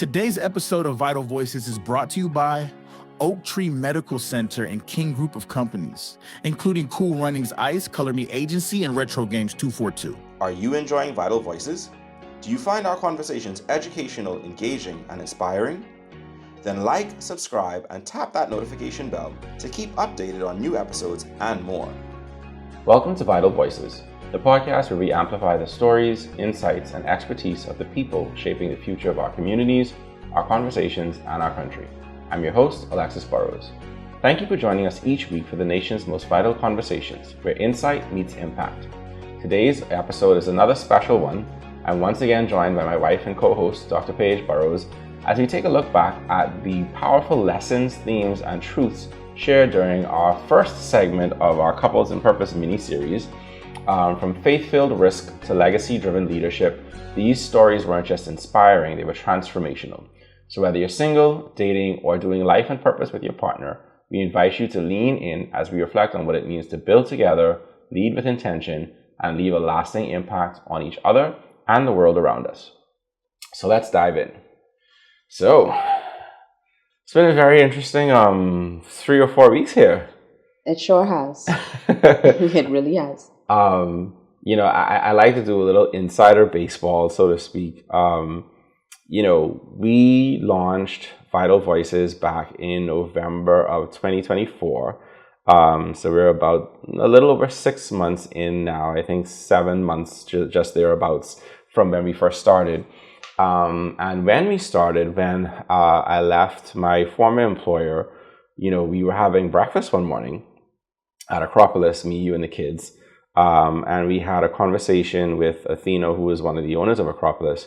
Today's episode of Vital Voices is brought to you by Oak Tree Medical Center and King Group of Companies, including Cool Runnings Ice, Color Me Agency, and Retro Games 242. Are you enjoying Vital Voices? Do you find our conversations educational, engaging, and inspiring? Then like, subscribe, and tap that notification bell to keep updated on new episodes and more. Welcome to Vital Voices, the podcast where we amplify the stories, insights, and expertise of the people shaping the future of our communities, our conversations, and our country. I'm your host, Alexis Burrows. Thank you for joining us each week for the nation's most vital conversations, where insight meets impact. Today's episode is another special one. I'm once again joined by my wife and co-host, Dr. Paige Burrows, as we take a look back at the powerful lessons, themes, and truths shared during our first segment of our Couples in Purpose miniseries. From faith-filled risk to legacy-driven leadership, these stories weren't just inspiring, they were transformational. So whether you're single, dating, or doing life and purpose with your partner, we invite you to lean in as we reflect on what it means to build together, lead with intention, and leave a lasting impact on each other and the world around us. So let's dive in. So, it's been a very interesting 3 or 4 weeks here. It sure has. It really has. I like to do a little insider baseball, so to speak. We launched Vital Voices back in November of 2024. So we're about a little over 6 months in now. I think 7 months, just thereabouts, from when we first started. And when we started, when I left my former employer, we were having breakfast one morning at Acropolis, me, you, and the kids. And we had a conversation with Athena, who is one of the owners of Acropolis.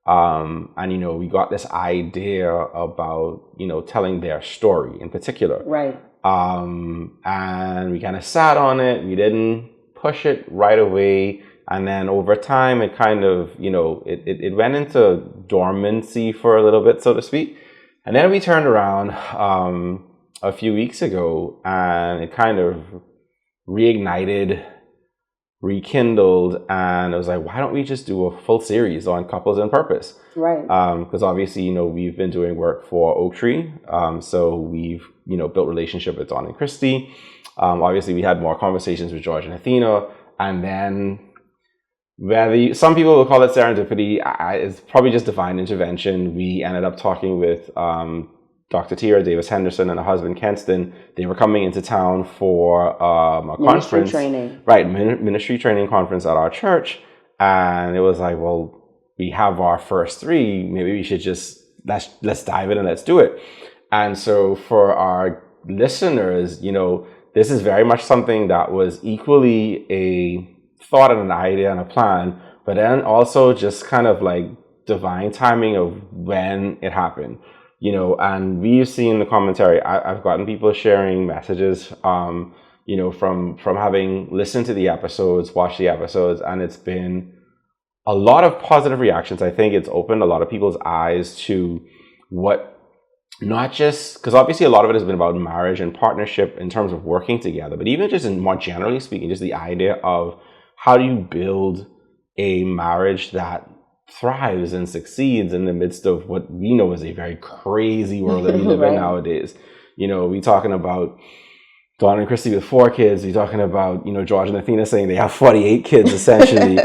And we got this idea about, telling their story in particular. Right. And we kind of sat on it. We didn't push it right away. And then over time, it kind of, it went into dormancy for a little bit, so to speak. And then we turned around a few weeks ago, and it kind of reignited, rekindled, and I was like, why don't we just do a full series on Couples in Purpose? Right. Because obviously, we've been doing work for Oak Tree. So we've, built relationship with Don and Christy. Obviously, we had more conversations with George and Athena. And then some people will call it serendipity. It's probably just divine intervention. We ended up talking with Dr. Tira Davis Henderson and her husband Kenston. They were coming into town for a ministry conference. Training. Right, ministry training conference at our church. And it was like, well, we have our first 3. Maybe we should just, let's dive in and let's do it. And so for our listeners, this is very much something that was equally a thought and an idea and a plan, but then also just kind of like divine timing of when it happened. And we've seen the commentary. I've gotten people sharing messages, from having listened to the episodes, watched the episodes, and it's been a lot of positive reactions. I think it's opened a lot of people's eyes to what, not just, because obviously a lot of it has been about marriage and partnership in terms of working together, but even just in more generally speaking, just the idea of how do you build a marriage that thrives and succeeds in the midst of what we know is a very crazy world that we live in nowadays. We talking about Dawn and Christy with 4 kids. We talking about, George and Athena saying they have 48 kids essentially.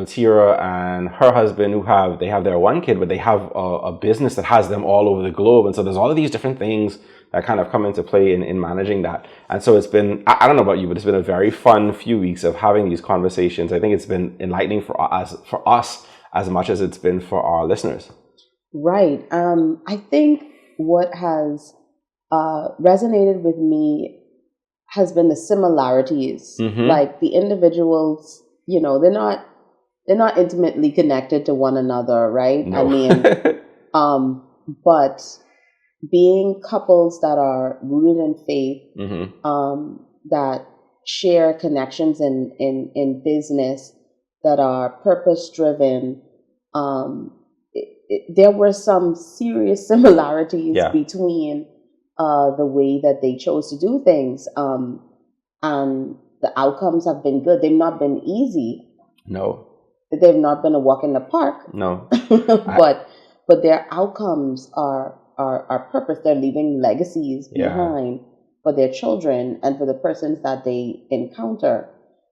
Tira and her husband they have their 1 kid, but they have a business that has them all over the globe. And so there's all of these different things that kind of come into play in managing that. And so it's been, I don't know about you, but it's been a very fun few weeks of having these conversations. I think it's been enlightening for us as much as it's been for our listeners. Right. I think what has resonated with me has been the similarities. Mm-hmm. Like the individuals, they're not intimately connected to one another, right? No. I mean, but being couples that are rooted in faith, Mm-hmm. that share connections in business, that are purpose driven, there were some serious similarities between the way that they chose to do things, and the outcomes have been good. They've not been easy. No. They've not been a walk in the park. No. But but their outcomes are purpose. They're leaving legacies behind for their children and for the persons that they encounter.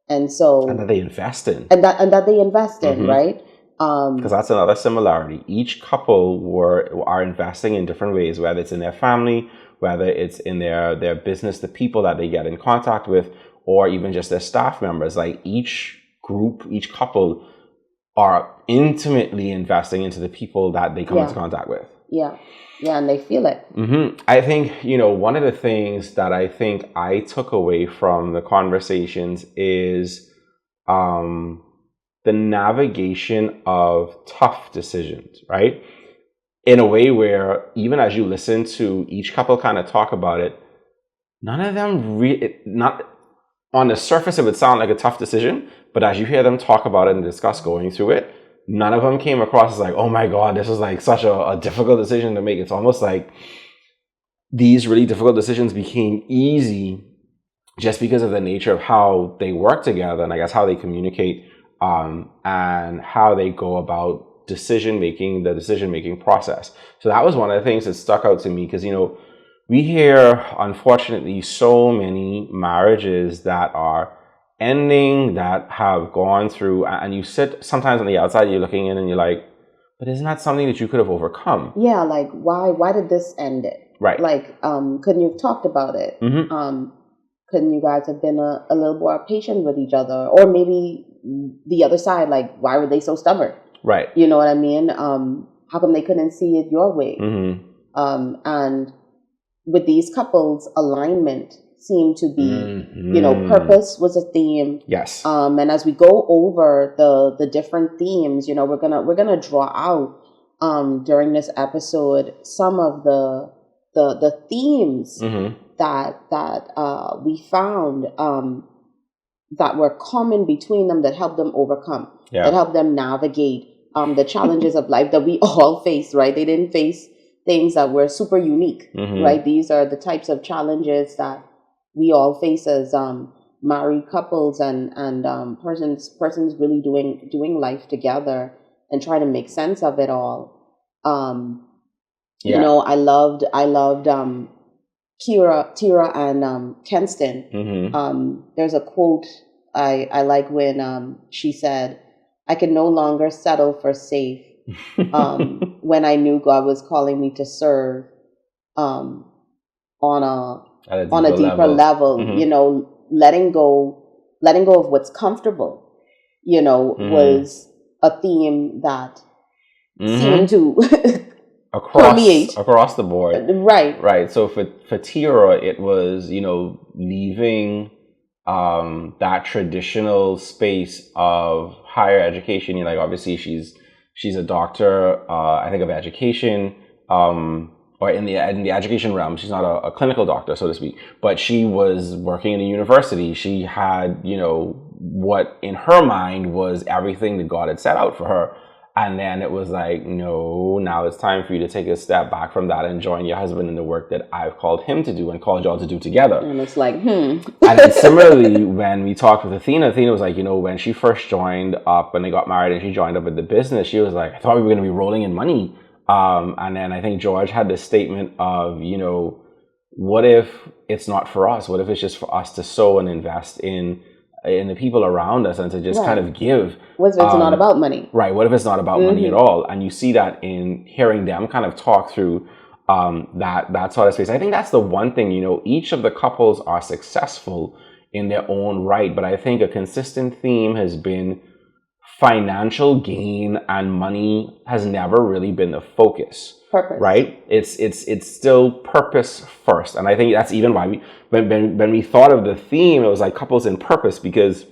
And so, and that they invest in, and that they invest in, right? Because that's another similarity. Each couple are investing in different ways, whether it's in their family, whether it's in their business, the people that they get in contact with, or even just their staff members. Like each group, each couple are intimately investing into the people that they come into contact with. Yeah, and they feel it. I think, one of the things that I think I took away from the conversations is the navigation of tough decisions, right? In a way where even as you listen to each couple kind of talk about it, none of them not on the surface it would sound like a tough decision, but as you hear them talk about it and discuss going through it, none of them came across as like, oh my God, this is like such a difficult decision to make. It's almost like these really difficult decisions became easy just because of the nature of how they work together, and I guess how they communicate, and how they go about the decision making process. So that was one of the things that stuck out to me, because we hear, unfortunately, so many marriages that are ending, that have gone through, and you sit sometimes on the outside, you're looking in and you're like, but isn't that something that you could have overcome? Yeah, like why did this end it? Right. Like, couldn't you have talked about it? Couldn't you guys have been a little more patient with each other? Or maybe the other side, like, why were they so stubborn? Right. You know what I mean? How come they couldn't see it your way? And with these couples, alignment seemed to be, purpose was a theme. Yes. And as we go over the different themes, we're gonna draw out during this episode some of the themes that we found that were common between them, that helped them overcome, that helped them navigate the challenges of life that we all face, right? They didn't face things that were super unique, right? These are the types of challenges that we all face as married couples and persons really doing life together and trying to make sense of it all. I loved Tira and Kenston. There's a quote I like when she said, "I can no longer settle for safe when I knew God was calling me to serve on a deeper level. Letting go of what's comfortable, was a theme that seemed to permeate across the board. Right. So for Tira, it was, leaving that traditional space of higher education. Obviously she's a doctor, I think, of education, or in the education realm. She's not a clinical doctor, so to speak, but she was working in a university. She had, what in her mind was everything that God had set out for her. And then it was like, no, now it's time for you to take a step back from that and join your husband in the work that I've called him to do and called y'all to do together. And it's like, And then similarly, when we talked with Athena was like, when she first joined up, when they got married and she joined up with the business, she was like, I thought we were going to be rolling in money. And then I think George had this statement of, what if it's not for us? What if it's just for us to sow and invest in the people around us and to just kind of give? What if it's not about money? Right. What if it's not about money at all? And you see that in hearing them kind of talk through that sort of space. I think that's the one thing, each of the couples are successful in their own right, but I think a consistent theme has been financial gain, and money has never really been the focus. Purpose. Right? It's still purpose first. And I think that's even why when we thought of the theme, it was like couples in purpose, because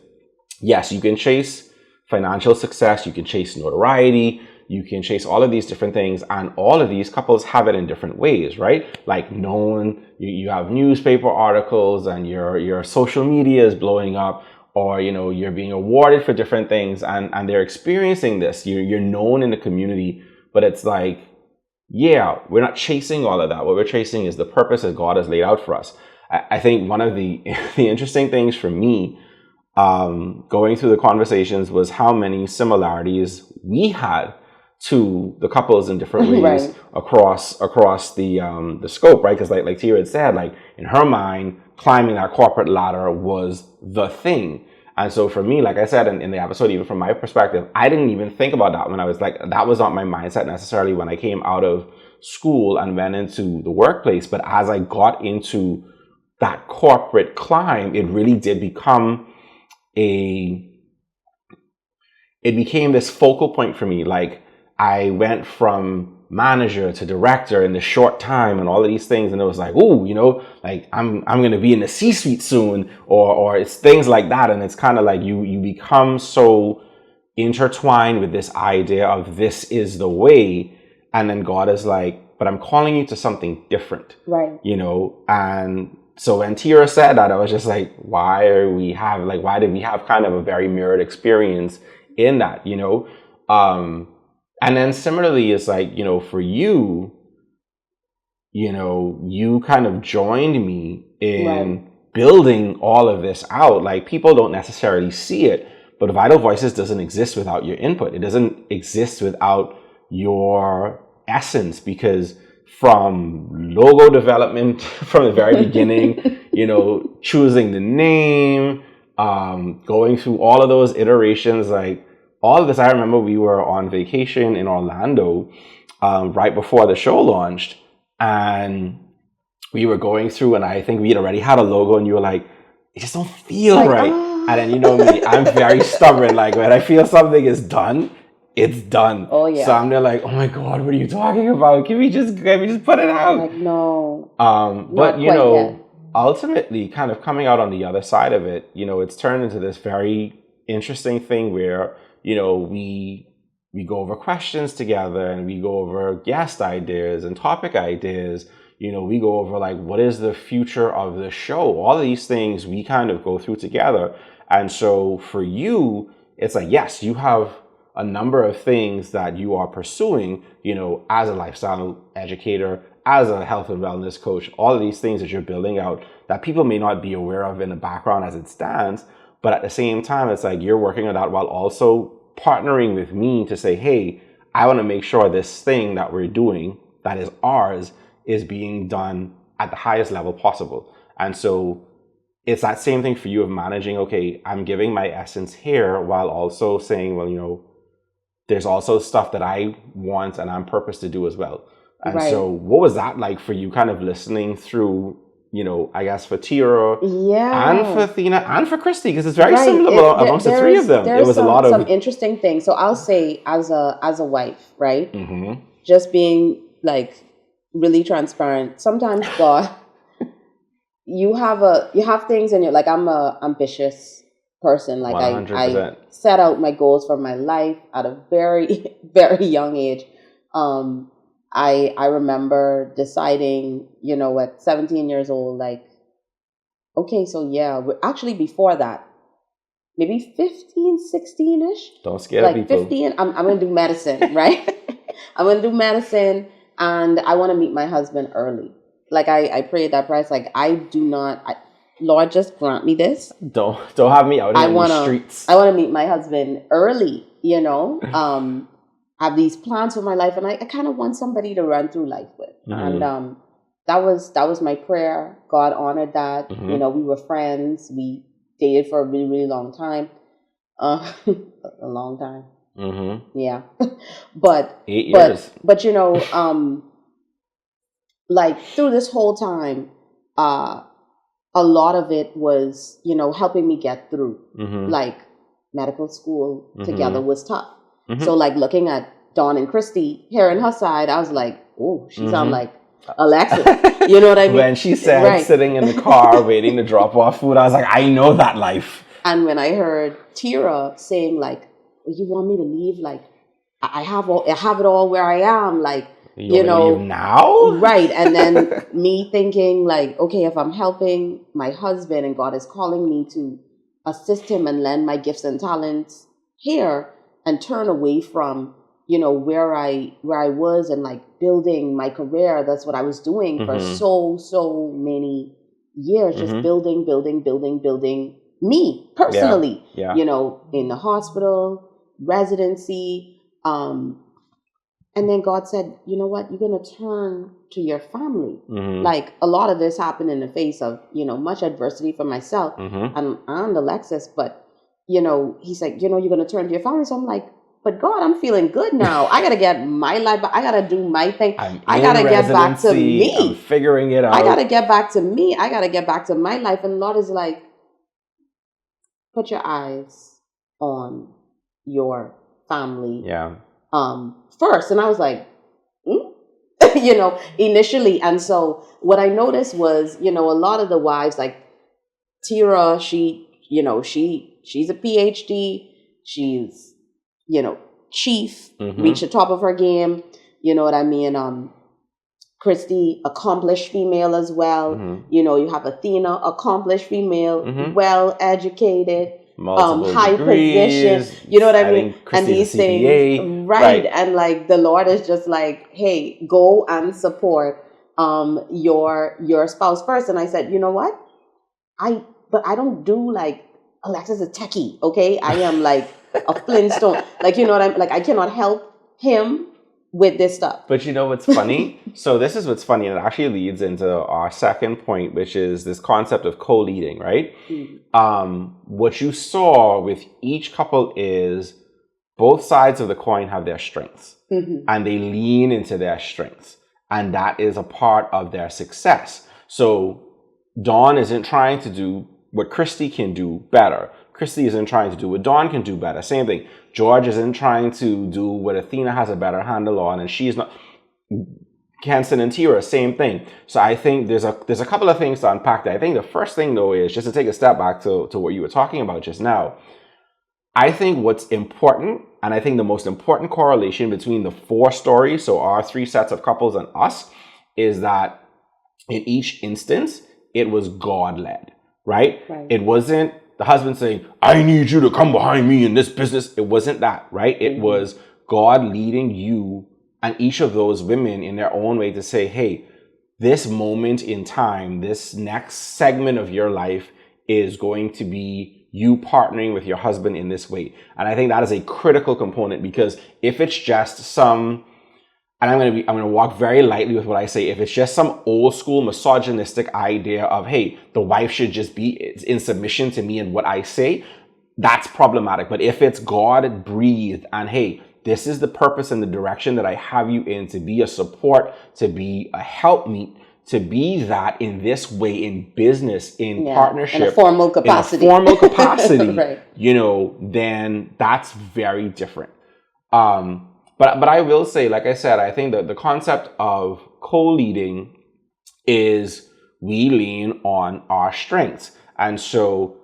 yes, you can chase financial success, you can chase notoriety, you can chase all of these different things, and all of these couples have it in different ways, right? Like you have newspaper articles and your social media is blowing up, or you're being awarded for different things, and they're experiencing this. You're known in the community, but it's like, yeah, we're not chasing all of that. What we're chasing is the purpose that God has laid out for us. I think one of the interesting things for me going through the conversations was how many similarities we had to the couples in different ways Right. across the scope, right? Because like Tia had said, like in her mind, climbing that corporate ladder was the thing. And so for me, like I said in the episode, even from my perspective, I didn't even think about that when I was like, that was not my mindset necessarily when I came out of school and went into the workplace. But as I got into that corporate climb, it really did become it became this focal point for me. Like I went from manager to director in this short time and all of these things, and it was like, oh, you know, like I'm going to be in the C-suite soon, or it's things like that. And it's kind of like you become so intertwined with this idea of this is the way, and then God is like, but I'm calling you to something different, Right. you know. And so when Tira said that, I was just like, why did we have kind of a very mirrored experience in that, you know? And then similarly, it's like, you know, for you, you know, you kind of joined me in Right. building all of this out. Like people don't necessarily see it, but Vital Voices doesn't exist without your input. It doesn't exist without your essence, because from logo development from the very beginning, you know, choosing the name, going through all of those iterations, like all of this. I remember we were on vacation in Orlando right before the show launched, and we were going through, and I think we had already had a logo, and you were like, it just don't feel Like, right. And then you know me, I'm very stubborn. Like when I feel something is done, it's done. Oh, yeah. So I'm there like, oh my God, what are you talking about? Can we just put it out? Like, no. But you quite know, yet. ultimately kind of coming out on the other side of it, you know, it's turned into this very interesting thing where, you know, we go over questions together, and we go over guest ideas and topic ideas. You know, we go over like, what is the future of the show? All of these things we kind of go through together. And so for you, it's like, yes, you have a number of things that you are pursuing, you know, as a lifestyle educator, as a health and wellness coach, all of these things that you're building out that people may not be aware of in the background as it stands. But at the same time, it's like you're working on that while also partnering with me to say, hey, I want to make sure this thing that we're doing, that is ours, is being done at the highest level possible. And so it's that same thing for you of managing, okay, I'm giving my essence here while also saying, well, you know, there's also stuff that I want and I'm purposed to do as well. And Right. so what was that like for you, kind of listening through, you know, I guess for Tira Yeah. and for Athena and for Christy, because it's very Right. similar amongst the three of them. It was a lot of some interesting things. So I'll say, as a wife, right? Mhm. Just being like really transparent. Sometimes God, you have things, and you're like, I'm a ambitious person. Like I 100%. set out my goals for my life at a very very young age. I remember deciding, you know, at 17 years old, like, okay, so yeah, actually before that, maybe 15, 16-ish. Don't scare Like people. 15, I'm going to do medicine, right? I'm going to do medicine, and I want to meet my husband early. Like I prayed that price, like Lord, just grant me this. Don't have me out in the streets. I want to meet my husband early, you know, have these plans for my life, and I kind of want somebody to run through life with. Mhm. And that was my prayer. God honored that. Mhm. You know, we were friends. We dated for a really, really long time. A long time. Mm-hmm. Yeah. But 8 years. But you know, like through this whole time, a lot of it was, you know, helping me get through. Mm-hmm. Like medical school Mhm. together was tough. Mhm. So like looking at Dawn and Christy here on her side, I was like, oh, she sound Mhm. like Alexis. You know what I mean? When she said Right. sitting in the car waiting to drop off food, I was like, I know that life. And when I heard Tira saying like, you want me to leave? Like I have it all where I am. Like, you want me to know, leave now? right. And then me thinking like, okay, if I'm helping my husband and God is calling me to assist him and lend my gifts and talents here, and turn away from, you know, where I was and like building my career. That's what I was doing for Mhm. so many years, just Mhm. building me personally. Yeah. You know, in the hospital, residency, And then God said, you know what? You're going to turn to your family. Mm-hmm. Like a lot of this happened in the face of, much adversity for myself and Alexis. But, he's like, you're going to turn to your family. So I'm like, but God, I'm feeling good now. I got to get my life back. I got to do my thing. I got to get back to me. I'm figuring it out. I got to get back to me. I got to get back to my life. And Lord is like, put your eyes on your family. Yeah. First. And I was like, initially. And so what I noticed was, a lot of the wives, like Tira, she's a PhD. She's, chief, reached the top of her game. You know what I mean? Christy, accomplished female as well. You have Athena, accomplished female, well educated. Multiple high degrees, position, you know what I mean? And Christy's these a CPA, things, right? And like the Lord is just like, hey, go and support your spouse first. And I said, you know what? But I don't do like Alexis is a techie, okay? I am like a Flintstone, like, you know what I'm like. I cannot help him with this stuff. But you know what's funny? So this is what's funny, and it actually leads into our second point, which is this concept of co-leading, right? What you saw with each couple is both sides of the coin have their strengths, and they lean into their strengths, and that is a part of their success. So Dawn isn't trying to do what Christy can do better. Christy isn't trying to do what Dawn can do better. Same thing. George isn't trying to do what Athena has a better handle on, and she's not. Kenson and Tira, same thing. So I think there's a couple of things to unpack there. I think the first thing, though, is just to take a step back to what you were talking about just now. I think what's important, and I think the most important correlation between the four stories, so our three sets of couples and us, is that in each instance, it was God-led, right? It wasn't the husband saying, I need you to come behind me in this business. It wasn't that, right? It was God leading you and each of those women in their own way to say, hey, this moment in time, this next segment of your life is going to be you partnering with your husband in this way. And I think that is a critical component, because if it's just some, and I'm going to walk very lightly with what I say, if it's just some old school misogynistic idea of, hey, the wife should just be in submission to me and what I say, that's problematic. But if it's God breathed and, hey, this is the purpose and the direction that I have you in, to be a support, to be a helpmeet, to be that in this way, in business, in partnership, in a formal capacity, right. Then that's very different. But I will say, like I said, I think that the concept of co-leading is we lean on our strengths. And so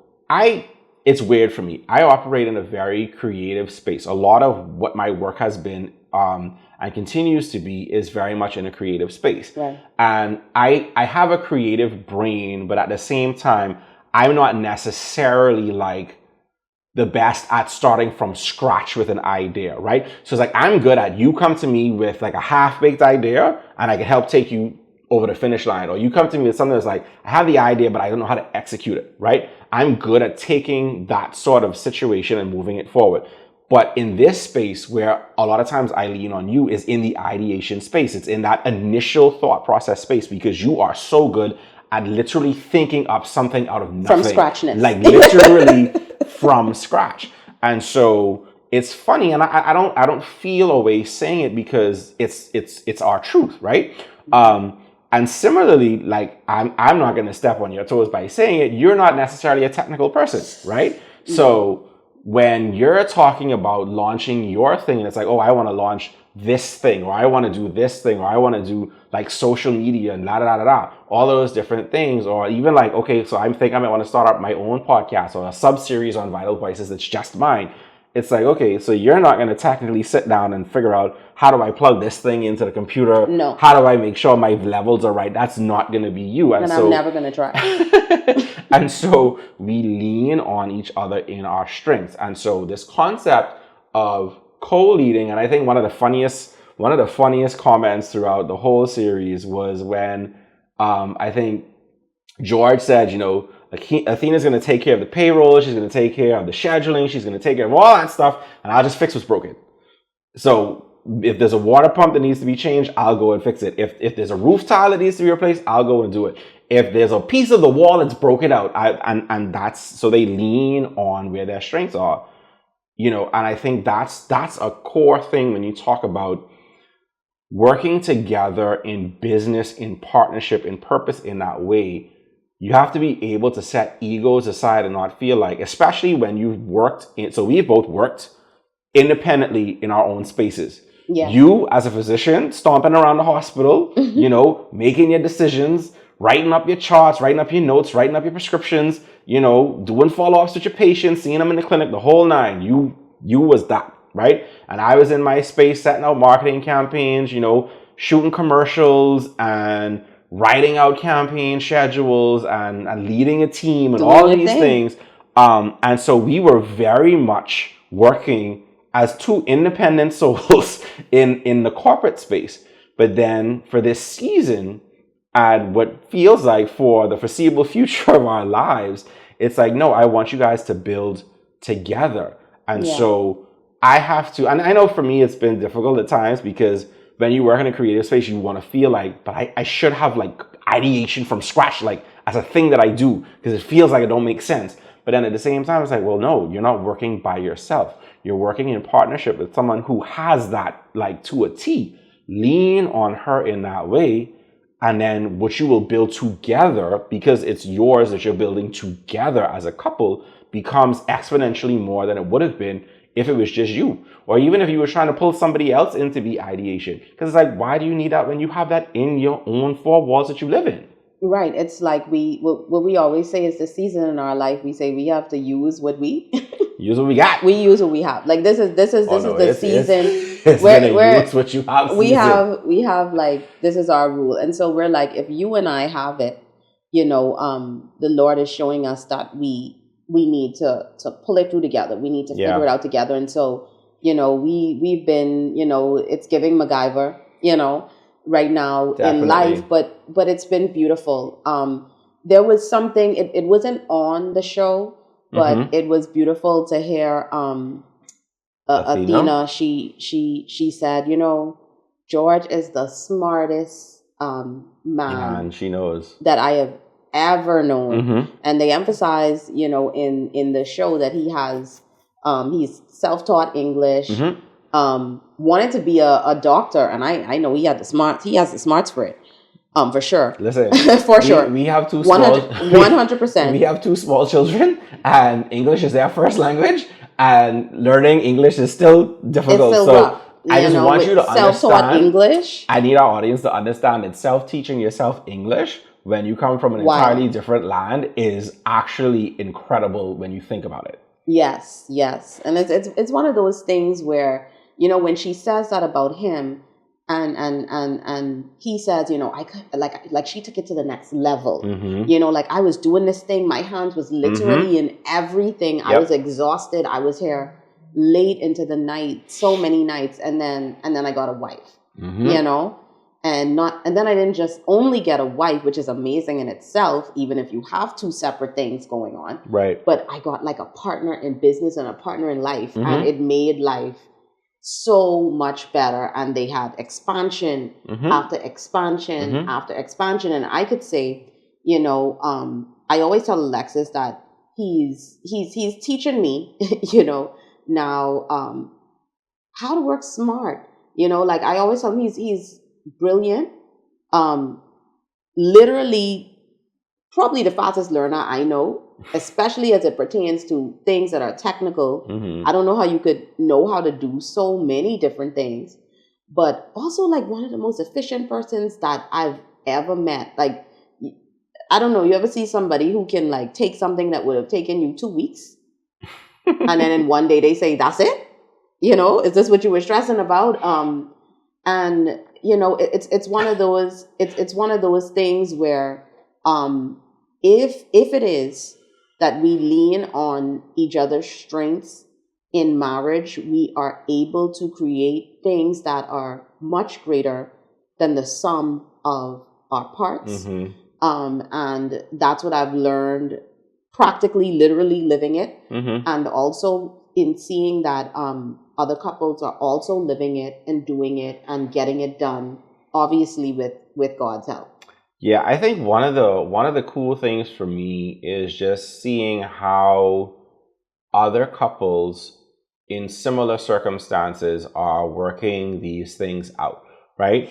it's weird for me. I operate in a very creative space. A lot of what my work has been and continues to be is very much in a creative space. Right. And I have a creative brain, but at the same time, I'm not necessarily like the best at starting from scratch with an idea, right? So it's like, I'm good at, you come to me with like a half-baked idea and I can help take you over the finish line. Or you come to me with something that's like, I have the idea, but I don't know how to execute it, right? I'm good at taking that sort of situation and moving it forward. But in this space where a lot of times I lean on you is in the ideation space. It's in that initial thought process space, because you are so good at literally thinking up something out of nothing. From scratchness. Like literally from scratch. And so it's funny, and I don't feel a way saying it, because it's our truth, right? And similarly, like I'm not going to step on your toes by saying it. You're not necessarily a technical person, right? Mm-hmm. So when you're talking about launching your thing, and it's like, oh, I want to launch this thing, or I want to do this thing, or I want to do like social media and all those different things, or even like, okay, so I think I might want to start up my own podcast or a sub-series on Vital Voices that's just mine. It's like, okay, so you're not going to technically sit down and figure out, how do I plug this thing into the computer? No. How do I make sure my levels are right? That's not going to be you. And so, I'm never going to try. And so we lean on each other in our strengths. And so this concept of co-leading, and I think one of the funniest comments throughout the whole series was when I think George said, Athena's going to take care of the payroll, she's going to take care of the scheduling, she's going to take care of all that stuff, and I'll just fix what's broken. So if there's a water pump that needs to be changed, I'll go and fix it. If there's a roof tile that needs to be replaced, I'll go and do it. If there's a piece of the wall that's broken out, and that's so they lean on where their strengths are, and I think that's a core thing when you talk about working together in business, in partnership, in purpose in that way. You have to be able to set egos aside and not feel like, especially when you've worked so we've both worked independently in our own spaces. Yeah. You as a physician stomping around the hospital, making your decisions, writing up your charts, writing up your notes, writing up your prescriptions, doing follow-ups with your patients, seeing them in the clinic, the whole nine. You was that, right? And I was in my space setting out marketing campaigns, shooting commercials and writing out campaign schedules and leading a team and doing all of these things. And so we were very much working as two independent souls in the corporate space. But then for this season, and what feels like for the foreseeable future of our lives, it's like, no, I want you guys to build together. And so I have to, and I know for me, it's been difficult at times because when you work in a creative space, you want to feel like, but I should have like ideation from scratch, like as a thing that I do, because it feels like it don't make sense. But then at the same time, it's like, well, no, you're not working by yourself. You're working in partnership with someone who has that like to a T. Lean on her in that way. And then what you will build together, because it's yours that you're building together as a couple, becomes exponentially more than it would have been if it was just you. Or even if you were trying to pull somebody else in to be ideation. Because it's like, why do you need that when you have that in your own four walls that you live in? Right. It's like what we always say is the season in our life. We say we have to use what we use what we got. We use what we have. Like this is the season it's where use what you have. We have like, this is our rule. And so we're like, if you and I have it, the Lord is showing us that we need to pull it through together. We need to figure it out together. And so, we've been, it's giving MacGyver, right now in life, but it's been beautiful. There was something, it wasn't on the show, but it was beautiful to hear Athena, she said, George is the smartest man she knows that I have ever known. And they emphasize, in the show that he has, he's self-taught English, wanted to be a doctor, and I know he has the smarts for it. For sure. Listen, for sure. We have two small 100%. We have two small children, and English is their first language, and learning English is still difficult. It's still so rough. I just want you to self-taught understand English. I need our audience to understand that self-teaching yourself English when you come from an entirely different land is actually incredible when you think about it. Yes. And it's one of those things where, when she says that about him, and he says, I could, like she took it to the next level. Like I was doing this thing, my hands was literally in everything. Yep. I was exhausted. I was here late into the night, so many nights, and then I got a wife. And then I didn't just only get a wife, which is amazing in itself, even if you have two separate things going on. Right. But I got like a partner in business and a partner in life, and it made life so much better. And they had expansion after expansion after expansion. And I could say, I always tell Alexis that he's teaching me, now how to work smart. Like I always tell him he's brilliant, literally probably the fastest learner I know, especially as it pertains to things that are technical. I don't know how you could know how to do so many different things, but also like one of the most efficient persons that I've ever met. Like, I don't know, you ever see somebody who can like take something that would have taken you 2 weeks and then in one day they say, that's it? Is this what you were stressing about? And it's one of those, it's one of those things where, if it is that we lean on each other's strengths in marriage, we are able to create things that are much greater than the sum of our parts. And that's what I've learned, practically, literally living it. And also in seeing that other couples are also living it and doing it and getting it done, obviously with God's help. Yeah, I think one of the cool things for me is just seeing how other couples in similar circumstances are working these things out, right?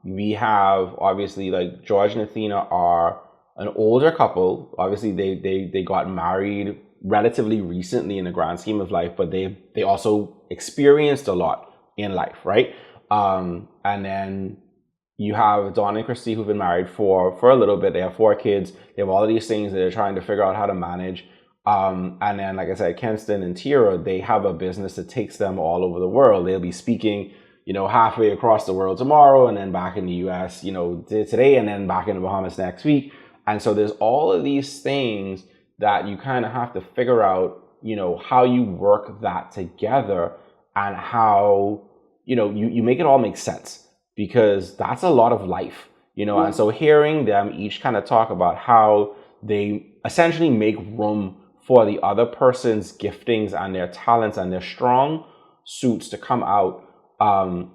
We have obviously, like, George and Athena are an older couple. Obviously, they got married relatively recently in the grand scheme of life, but they also experienced a lot in life, right? And then you have Dawn and Christy, who've been married for a little bit. They have 4 kids. They have all of these things that they're trying to figure out how to manage. And then, like I said, Kenston and Tira, they have a business that takes them all over the world. They'll be speaking, halfway across the world tomorrow, and then back in the US, today, and then back in the Bahamas next week. And so there's all of these things that you kind of have to figure out, how you work that together, and how, you make it all make sense, because that's a lot of life, And so hearing them each kind of talk about how they essentially make room for the other person's giftings and their talents and their strong suits to come out,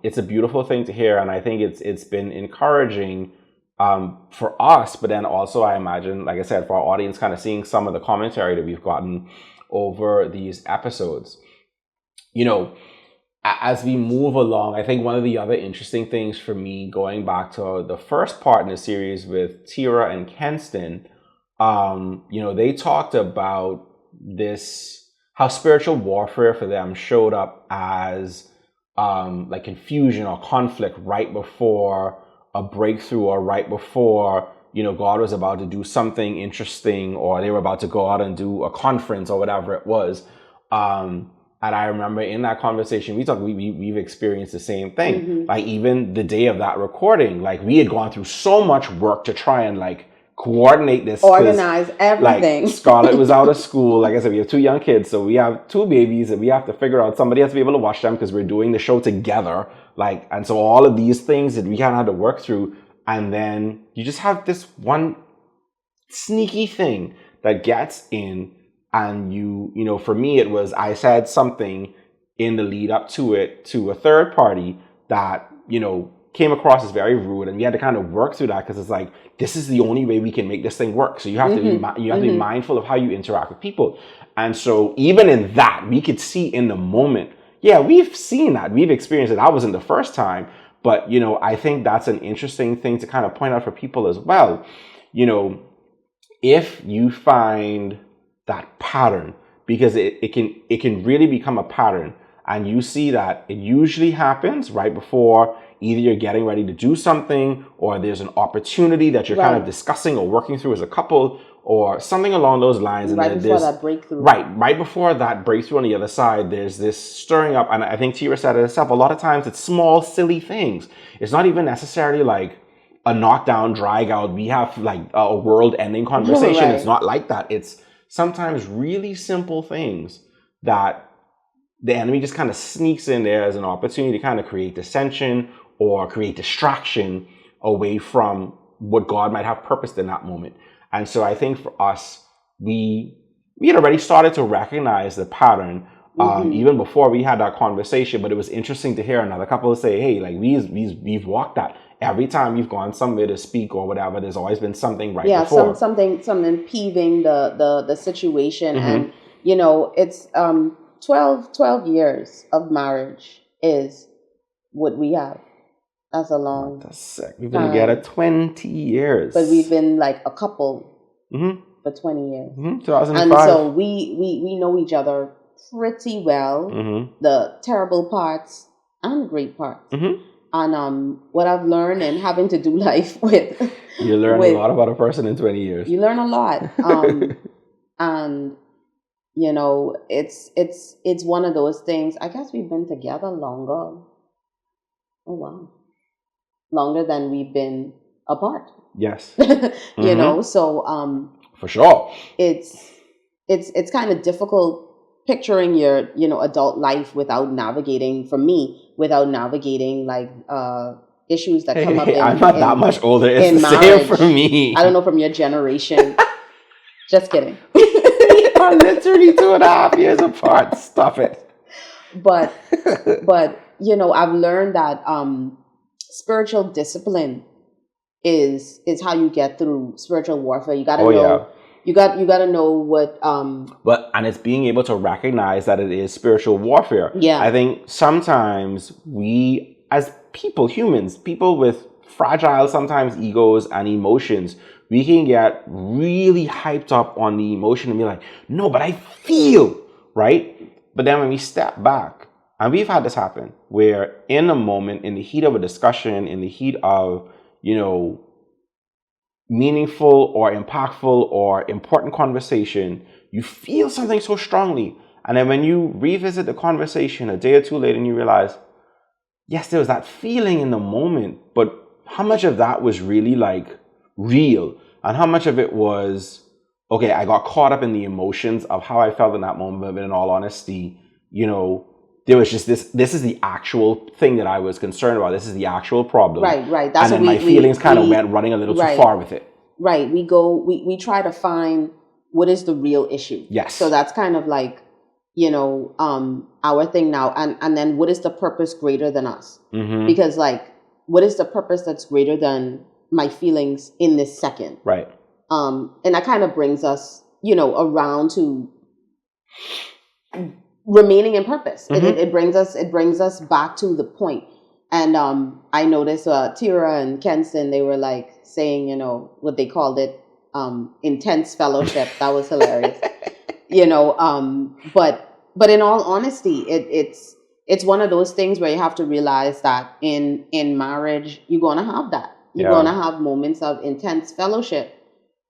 it's a beautiful thing to hear. And I think it's been encouraging for us, but then also, I imagine, like I said, for our audience, kind of seeing some of the commentary that we've gotten over these episodes. As we move along, I think one of the other interesting things for me, going back to the first part in the series with Tira and Kenston, they talked about this, how spiritual warfare for them showed up as like confusion or conflict right before a breakthrough, or right before, God was about to do something interesting, or they were about to go out and do a conference or whatever it was. And I remember in that conversation, we've experienced the same thing. Mm-hmm. Like, even the day of that recording, like, we had gone through so much work to try and, like, coordinate this. Organize everything. Like, Scarlett was out of school. Like I said, we have 2 young kids, so we have 2 babies, and we have to figure out, somebody has to be able to watch them because we're doing the show together. Like, and so all of these things that we kind of had to work through. And then you just have this one sneaky thing that gets in. And for me, it was, I said something in the lead up to it to a third party that, came across as very rude. And we had to kind of work through that, because it's like, this is the only way we can make this thing work. So you have to be mindful of how you interact with people. And so even in that, we could see in the moment, yeah, we've seen that. We've experienced it. That wasn't the first time. But, I think that's an interesting thing to kind of point out for people as well. If you find that pattern, because it can really become a pattern, and you see that it usually happens right before either you're getting ready to do something, or there's an opportunity that you're kind of discussing or working through as a couple, or something along those lines. And right before that breakthrough. Right before that breakthrough on the other side, there's this stirring up. And I think Tira said it herself, a lot of times it's small, silly things. It's not even necessarily like a knockdown, drag out, we have like a world-ending conversation. Right. It's not like that. It's sometimes really simple things that the enemy just kind of sneaks in there as an opportunity to kind of create dissension or create distraction away from what God might have purposed in that moment. And so I think for us, we had already started to recognize the pattern even before we had that conversation. But it was interesting to hear another couple say, hey, like we've walked that. Every time you've gone somewhere to speak or whatever, there's always been something before. Yeah, something impeding the situation. And, it's 12 years of marriage is what we have. That's a long That's sick. We've been together 20 years. But we've been like a couple for 20 years. 2005. And so we know each other pretty well, the terrible parts and great parts. And what I've learned in having to do life with... You learn a lot about a person in 20 years. You learn a lot. And, it's one of those things. I guess we've been together longer. Oh, wow. Longer than we've been apart. Yes. So... For sure. It's kind of difficult picturing your, adult life without navigating, for me, like issues that come up in I'm not that much older. It's the same for me. I don't know, from your generation. Just kidding. are literally 2.5 years apart. Stop it. But you know, I've learned that spiritual discipline is how you get through spiritual warfare. You gotta know. You gotta know what. And it's being able to recognize that it is spiritual warfare. Yeah. I think sometimes we, as humans, people with fragile sometimes egos and emotions, we can get really hyped up on the emotion and be like, no, but I feel, right? But then when we step back, and we've had this happen, where in a moment, in the heat of a discussion, in the heat of, you know, meaningful or impactful or important conversation, you feel something so strongly. And then when you revisit the conversation a day or two later and you realize, yes, there was that feeling in the moment, but how much of that was really like real? And how much of it was, okay, I got caught up in the emotions of how I felt in that moment, but in all honesty, you know, there was just this is the actual thing that I was concerned about. This is the actual problem. Right. That's and then my feelings kind of went running a little too far with it. Right. We try to find what is the real issue. Yes. So that's kind of like, you know, our thing now. And then what is the purpose greater than us? Mm-hmm. Because like, what is the purpose that's greater than my feelings in this second? Right. And that kind of brings us, you know, around to remaining in purpose. Mm-hmm. It brings us back to the point. And I noticed Tira and Kenson, they were like saying, you know, what they called it, intense fellowship. That was hilarious. You know, but in all honesty, it's one of those things where you have to realize that in marriage, you're gonna have that. You're gonna have moments of intense fellowship.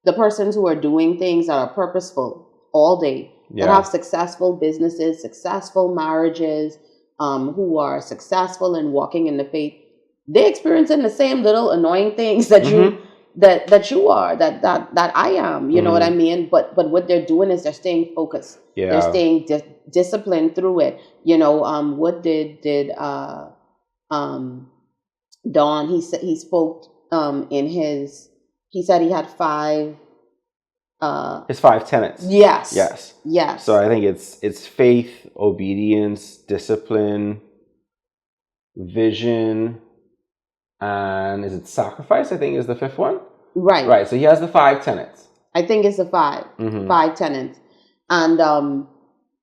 The persons who are doing things that are purposeful all day, that have successful businesses, successful marriages, who are successful in walking in the faith, they're experiencing the same little annoying things that you you are, that I am. You know what I mean? But what they're doing is they're staying focused. Yeah. They're staying disciplined through it. You know, what did Don? He spoke he said he had 5. His 5 tenets. Yes. So I think it's faith, obedience, discipline, vision, and is it sacrifice? I think is the 5th one. Right. So he has the 5 tenets. I think it's the 5 tenets, and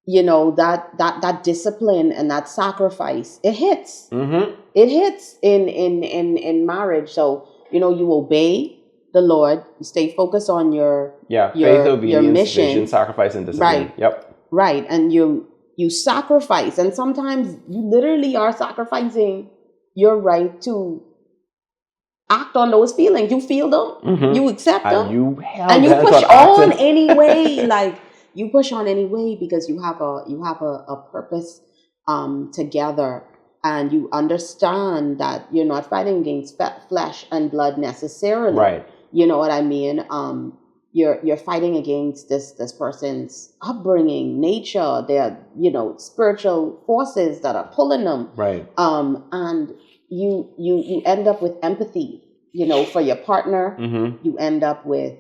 you know that discipline and that sacrifice, it hits. Mm-hmm. It hits in marriage. So you know, you obey the Lord, you stay focused on your faith, obedience, your mission, vision, sacrifice, and discipline. Right. Yep. Right, and you sacrifice, and sometimes you literally are sacrificing your right to act on those feelings. You feel them, you accept them, and you push on anyway. Like you push on anyway because you have a purpose together. And you understand that you're not fighting against flesh and blood necessarily. Right. You know what I mean? You're fighting against this person's upbringing, nature, their, you know, spiritual forces that are pulling them. Right. And you end up with empathy, you know, for your partner. Mm-hmm. You end up with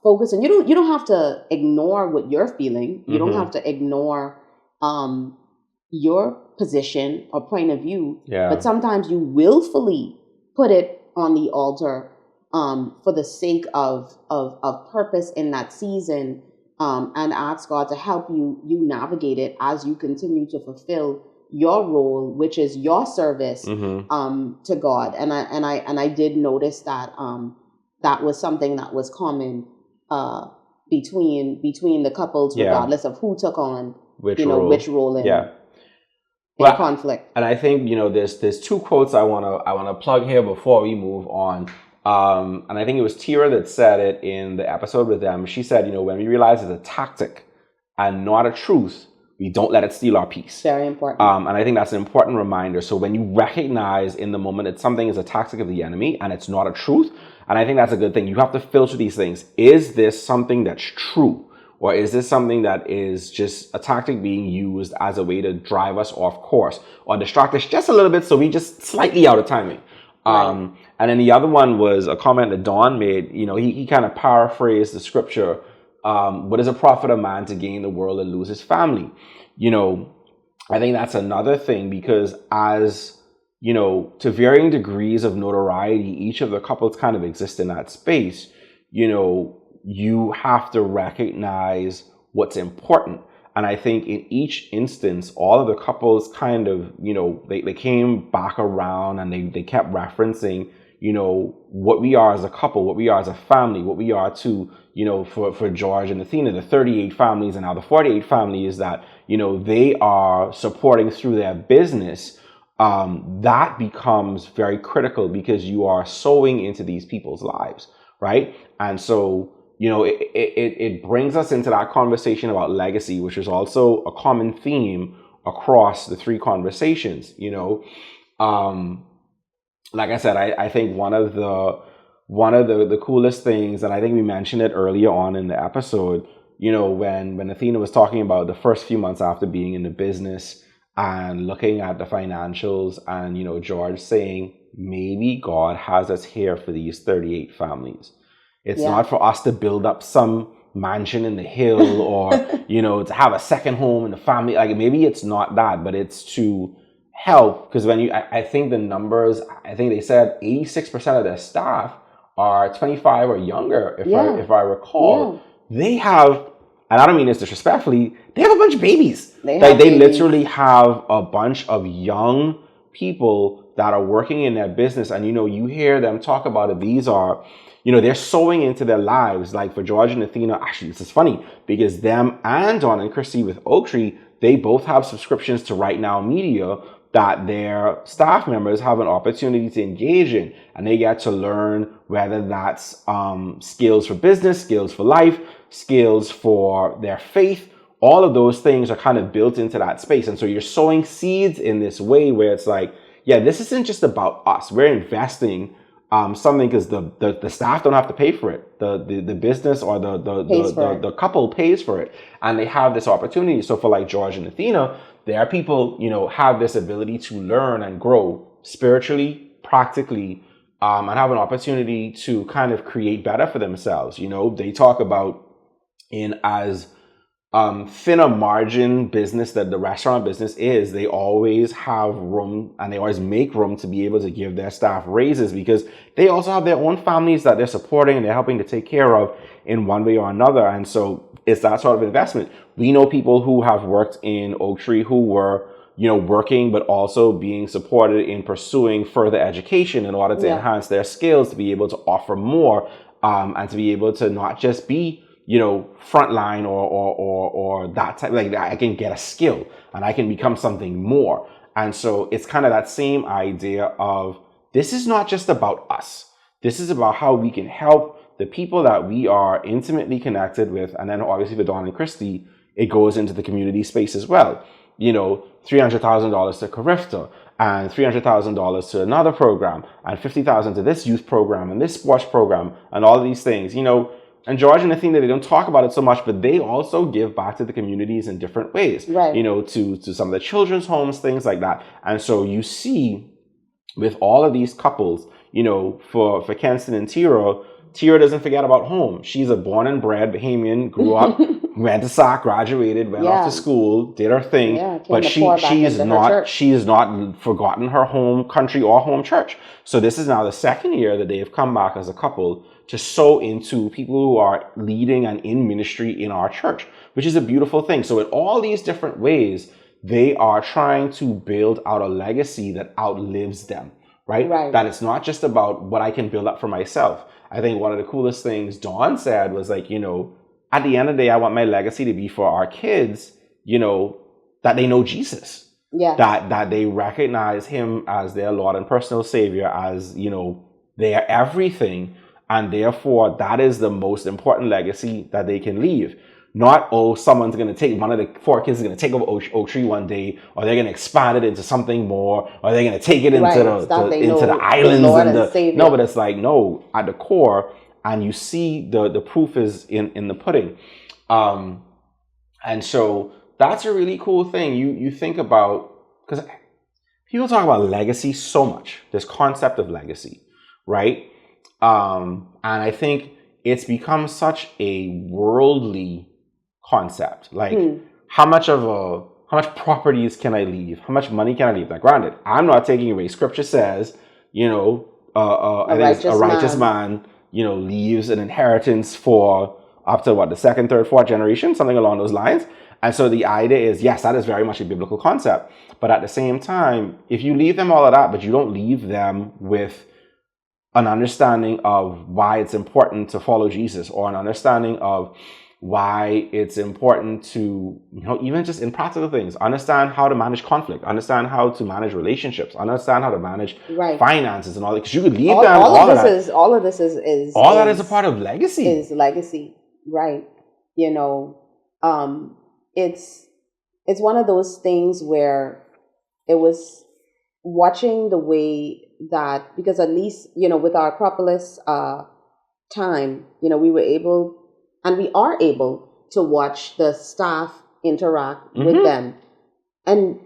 focus, and you don't have to ignore what you're feeling. You don't have to ignore your position or point of view, but sometimes you willfully put it on the altar for the sake of purpose in that season, and ask God to help you navigate it as you continue to fulfill your role, which is your service to God. And I did notice that that was something that was common between the couples, regardless of who took on which role in conflict. And I think, you know, there's 2 quotes I wanna plug here before we move on. And I think it was Tira that said it in the episode with them. She said, you know, when we realize it's a tactic and not a truth, we don't let it steal our peace. Very important. And I think that's an important reminder. So when you recognize in the moment that something is a tactic of the enemy and it's not a truth, and I think that's a good thing. You have to filter these things. Is this something that's true? Or is this something that is just a tactic being used as a way to drive us off course or distract us just a little bit so we just slightly out of timing? Right. And then the other one was a comment that Don made. You know, he kind of paraphrased the scripture what does it profit a man to gain the world and lose his family? I think that's another thing, because as, to varying degrees of notoriety, each of the couples kind of exist in that space. You have to recognize what's important. And I think in each instance, all of the couples kind of, they came back around, and they kept referencing, what we are as a couple, what we are as a family, what we are to, for George and Athena, the 38 families and now the 48 families that, they are supporting through their business. That becomes very critical, because you are sowing into these people's lives, right? And so, it brings us into that conversation about legacy, which is also a common theme across the three conversations. Like I said, I think one of the coolest things, and I think we mentioned it earlier on in the episode, when Athena was talking about the first few months after being in the business and looking at the financials, and George saying, maybe God has us here for these 38 families. It's not for us to build up some mansion in the hill, or to have a second home in the family. Like, maybe it's not that, but it's to help. Because I think the numbers, I think they said 86% of their staff are 25 or younger, if I recall. They have, and I don't mean this disrespectfully, they have a bunch of babies. They literally have a bunch of young people that are working in their business. And you hear them talk about it. These are, they're sowing into their lives. Like for George and Athena, actually, this is funny, because them and Dawn and Christy with Oaktree, they both have subscriptions to Right Now Media that their staff members have an opportunity to engage in. And they get to learn, whether that's skills for business, skills for life, skills for their faith. All of those things are kind of built into that space. And so you're sowing seeds in this way where it's like, yeah, this isn't just about us. We're investing something, because the staff don't have to pay for it. The business or the couple pays for it, and they have this opportunity. So for like George and Athena, there are people, have this ability to learn and grow spiritually, practically, and have an opportunity to kind of create better for themselves. They talk about, in as thinner margin business that the restaurant business is, they always have room, and they always make room to be able to give their staff raises, because they also have their own families that they're supporting and they're helping to take care of in one way or another. And so it's that sort of investment. We know people who have worked in Oaktree who were, working, but also being supported in pursuing further education in order to enhance their skills, to be able to offer more, and to be able to not just be, frontline or that type. Like, I can get a skill and I can become something more. And so it's kind of that same idea of, this is not just about us. This is about how we can help the people that we are intimately connected with. And then obviously for Dawn and Christy, it goes into the community space as well. $300,000 to Carifta, and $300,000 to another program, and $50,000 to this youth program and this sports program, and all of these things, And George and Athena, they don't talk about it so much, but they also give back to the communities in different ways, right? To some of the children's homes, things like that. And so you see with all of these couples, for Kenston and Tira doesn't forget about home. She's a born and bred Bahamian, grew up, went to SAC, graduated, went off to school, did her thing, but she's not forgotten her home country or home church. So this is now the second year that they have come back as a couple to sow into people who are leading and in ministry in our church, which is a beautiful thing. So in all these different ways, they are trying to build out a legacy that outlives them, right? That it's not just about what I can build up for myself. I think one of the coolest things Dawn said was like, at the end of the day, I want my legacy to be for our kids, that they know Jesus. Yeah. That they recognize him as their Lord and personal Savior, as, their everything. And therefore, that is the most important legacy that they can leave. Not, someone's going to take, one of the 4 kids is going to take over Oaktree one day, or they're going to expand it into something more, or they're going to take it into the islands. No, but it's like, no, at the core, and you see the proof is in the pudding. And so that's a really cool thing. You think about, because people talk about legacy so much, this concept of legacy, right? And I think it's become such a worldly concept. Like, how much properties can I leave? How much money can I leave? Now, granted, I'm not taking away. Scripture says, I think it's a righteous man, leaves an inheritance for up to the second, third, fourth generation, something along those lines. And so the idea is, yes, that is very much a biblical concept. But at the same time, if you leave them all of that, but you don't leave them with an understanding of why it's important to follow Jesus, or an understanding of why it's important to, even just in practical things, understand how to manage conflict, understand how to manage relationships, understand how to manage finances and all that. Because you could leave all of that is a part of legacy. Is legacy, right? It's one of those things where it was watching the way that, because at least, with our Acropolis time, we were able, and we are able to watch the staff interact with them. And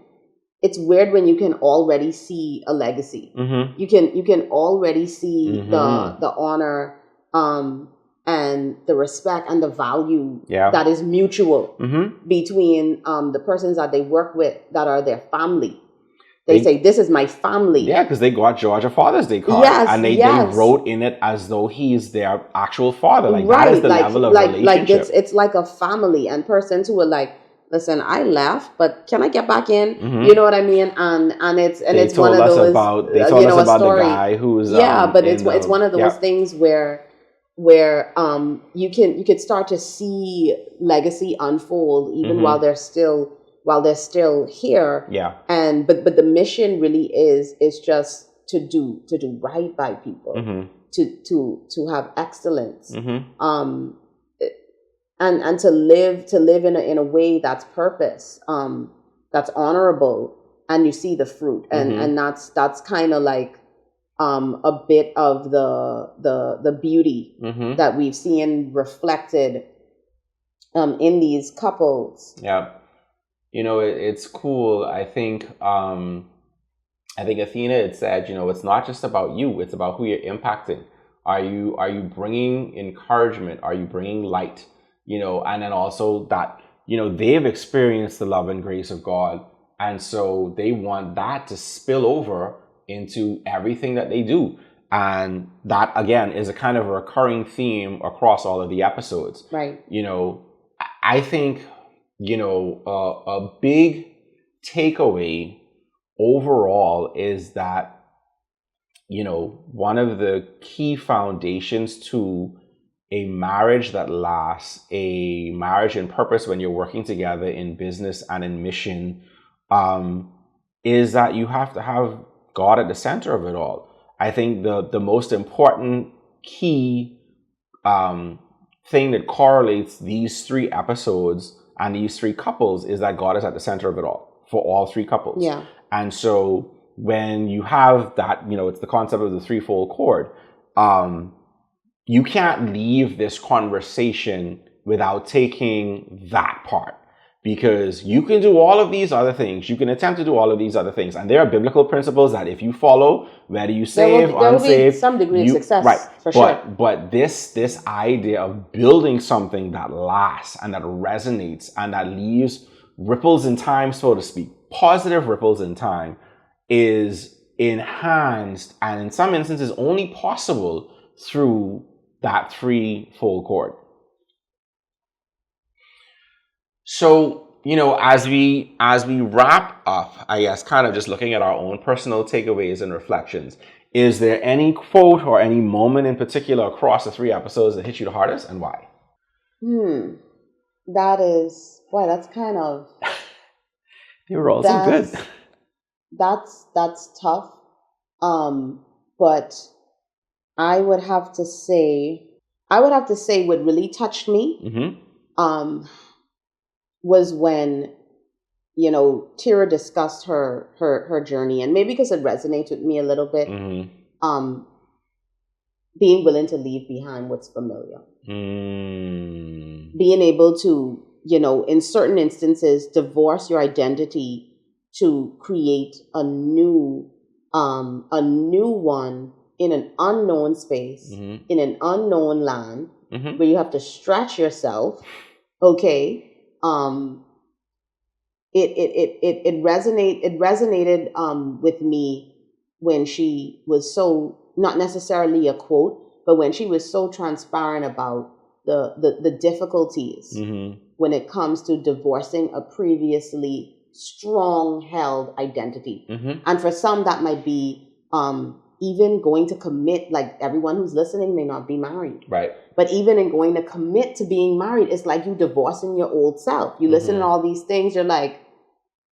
it's weird when you can already see a legacy. You can already see the honor and the respect and the value that is mutual between the persons that they work with that are their family. They say, this is my family. Yeah, because they got George a Father's Day card. Yes, and they wrote in it as though he's their actual father. Like, that is the level of relationship. Like it's like a family. And persons who are like, listen, I left, but can I get back in? You know what I mean? And it's one of those. They told us about the guy who's but it's one of those things where you could start to see legacy unfold even while they're still here. Yeah. But the mission really is just to do right by people, to have excellence, and to live in a way that's purpose, that's honorable, and you see the fruit, and that's kind of like a bit of the beauty that we've seen reflected in these couples. Yeah. It's cool. I think Athena had said, it's not just about you, it's about who you're impacting. Are you bringing encouragement? Are you bringing light? And then also that, they've experienced the love and grace of God. And so they want that to spill over into everything that they do. And that, again, is a kind of a recurring theme across all of the episodes. Right. I think, a big takeaway overall is that, one of the key foundations to a marriage that lasts, a marriage in purpose when you're working together in business and in mission, is that you have to have God at the center of it all. I think the most important key thing that correlates these three episodes and these three couples is that God is at the center of it all for all three couples. Yeah. And so when you have that, it's the concept of the threefold cord. You can't leave this conversation without taking that part, because you can do all of these other things. You can attempt to do all of these other things. And there are biblical principles that if you follow, whether you save or unsaved, there will be some degree of success, right? For sure. But this idea of building something that lasts and that resonates and that leaves ripples in time, so to speak, positive ripples in time, is enhanced and in some instances only possible through that threefold cord. So, as we wrap up, I guess, kind of just looking at our own personal takeaways and reflections, is there any quote or any moment in particular across the three episodes that hit you the hardest, and why? That's kind of... They were all so good. That's tough. But I would have to say what really touched me was when, Tira discussed her journey, and maybe because it resonates with me a little bit, being willing to leave behind what's familiar. Being able to, in certain instances, divorce your identity to create a new one in an unknown space, in an unknown land, where you have to stretch yourself. Okay. It resonated with me when she was so, not necessarily a quote, but when she was so transparent about the difficulties when it comes to divorcing a previously strong held identity. And for some that might be even going to commit, like everyone who's listening may not be married. Right. But even in going to commit to being married, it's like you divorcing your old self. You listen to all these things, you're like,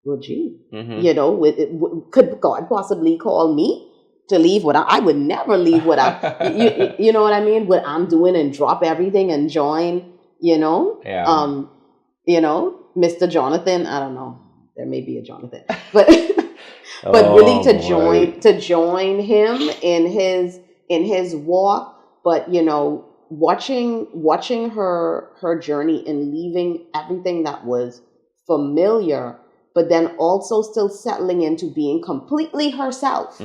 well, gee, you know, could God possibly call me to leave what I would never leave what you know what I mean? What I'm doing and drop everything and join, you know? Yeah. You know, Mr. Jonathan, I don't know. There may be a Jonathan, but but really to join him in his walk. But you know, watching her journey and leaving everything that was familiar, but then also still settling into being completely herself.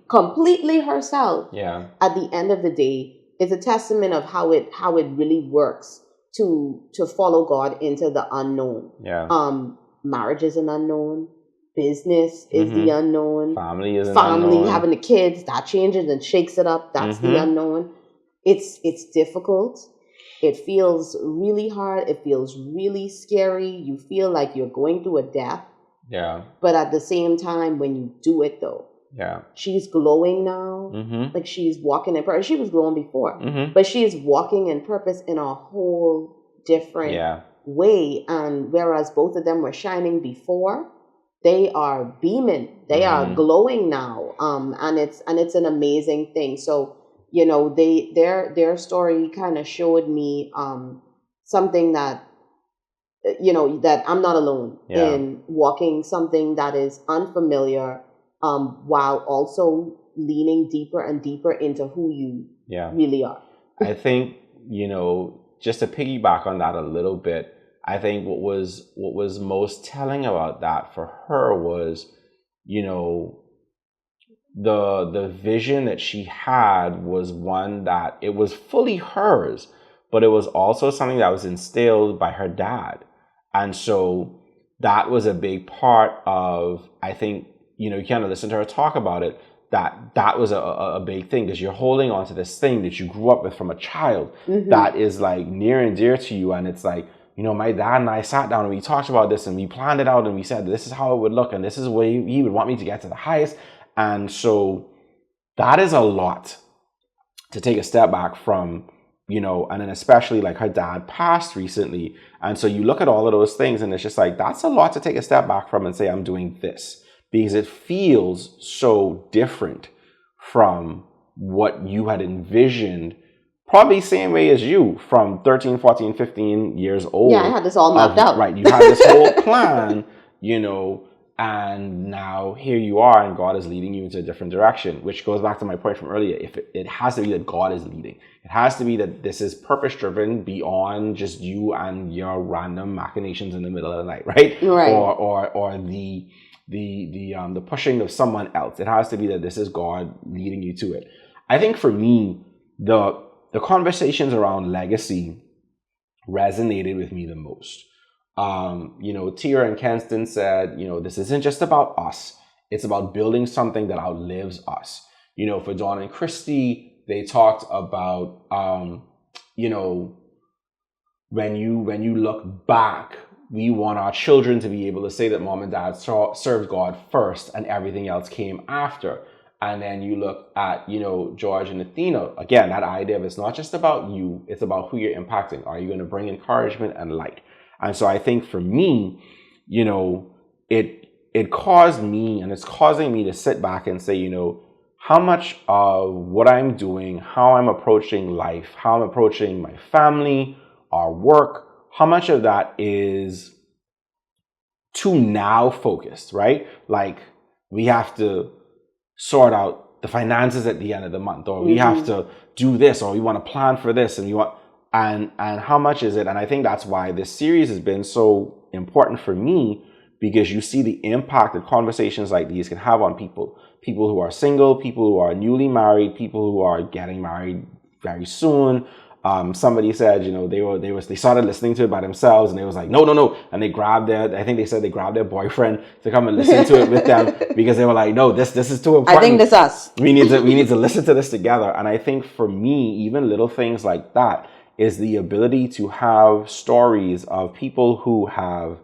Completely herself. Yeah. At the end of the day, is a testament of how it really works to follow God into the unknown. Yeah. Marriage is an unknown. Business is the unknown. Family is an unknown. Having the kids, that changes and shakes it up. That's the unknown. It's difficult. It feels really hard. It feels really scary. You feel like you're going through a death. Yeah. But at the same time, when you do it though, yeah, she's glowing now. Like she's walking in purpose. She was glowing before, but she is walking in purpose in a whole different way. And whereas both of them were shining before, they are beaming. They are glowing now. And it's an amazing thing. So, you know, their story kind of showed me something that, you know, that I'm not alone in walking something that is unfamiliar, while also leaning deeper and deeper into who you really are. I think, you know, just to piggyback on that a little bit, I think what was most telling about that for her was, you know, the vision that she had was one that it was fully hers, but it was also something that was instilled by her dad. And so that was a big part of, I think, you know, you kind of listen to her talk about it, that was a big thing, because you're holding on to this thing that you grew up with from a child that is like near and dear to you. And it's like, you know, my dad and I sat down and we talked about this and we planned it out and we said, this is how it would look and this is where he would want me to get to the highest. And so that is a lot to take a step back from, you know, and then especially like her dad passed recently. And so you look at all of those things and it's just like, that's a lot to take a step back from and say, I'm doing this, because it feels so different from what you had envisioned, probably same way as you from 13, 14, 15 years old. Yeah, I had this all mapped out. Right, you had this whole plan, you know, and now here you are and God is leading you into a different direction, which goes back to my point from earlier. If it has to be that God is leading. It has to be that this is purpose driven beyond just you and your random machinations in the middle of the night, right? Right. Or the pushing of someone else. It has to be that this is God leading you to it. I think for me, the conversations around legacy resonated with me the most. You know, Tia and Kenston said, you know, this isn't just about us. It's about building something that outlives us. You know, for Dawn and Christy, they talked about, you know, when you look back, we want our children to be able to say that mom and dad served God first and everything else came after. And then you look at, you know, George and Athena, again, that idea of it's not just about you, it's about who you're impacting. Are you going to bring encouragement and light? And so I think for me, you know, it caused me and it's causing me to sit back and say, you know, how much of what I'm doing, how I'm approaching life, how I'm approaching my family, our work, how much of that is too now focused, right? Like we have to sort out the finances at the end of the month, or we have to do this, or we want to plan for this, and we want, and how much is it? And I think that's why this series has been so important for me, because you see the impact that conversations like these can have on people who are single, people who are newly married, people who are getting married very soon, Somebody said, they started listening to it by themselves, and they was like, no, and they grabbed they grabbed their boyfriend to come and listen to it with them because they were like, no, this is too important. I think this us. We need to listen to this together. And I think for me, even little things like that is the ability to have stories of people who have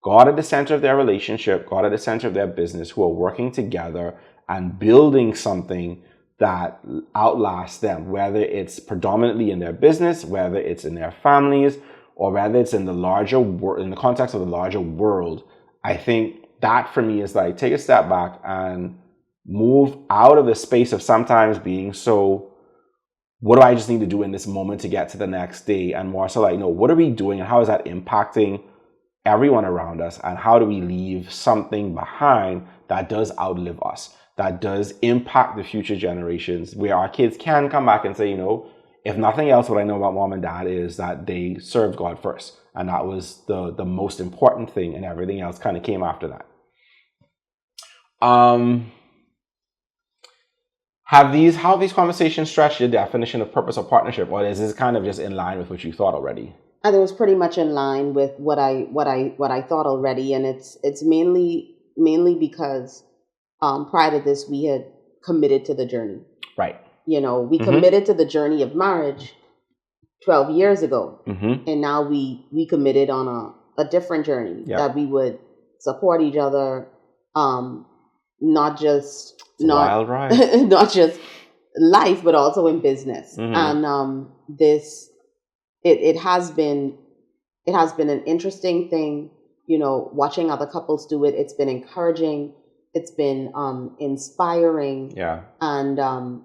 God at the center of their relationship, God at the center of their business, who are working together and building something that outlasts them, whether it's predominantly in their business, whether it's in their families, or whether it's in the larger in the context of the larger world. I think that for me is like, take a step back and move out of the space of sometimes being so, what do I just need to do in this moment to get to the next day? And more so like, no, what are we doing and how is that impacting everyone around us? And how do we leave something behind that does outlive us, that does impact the future generations, where our kids can come back and say, if nothing else, what I know about mom and dad is that they served God first. And that was the most important thing, and everything else kind of came after that. How have these conversations stretched your definition of purpose or partnership, or is this kind of just in line with what you thought already? And it was pretty much in line with what I thought already, and it's mainly because prior to this we had committed to the journey. Right. We committed to the journey of marriage 12 years ago, and now we committed on a different journey that we would support each other, not just wild ride. not just life, but also in business. And it has been an interesting thing, watching other couples do it. It's been encouraging. It's been inspiring. Yeah. And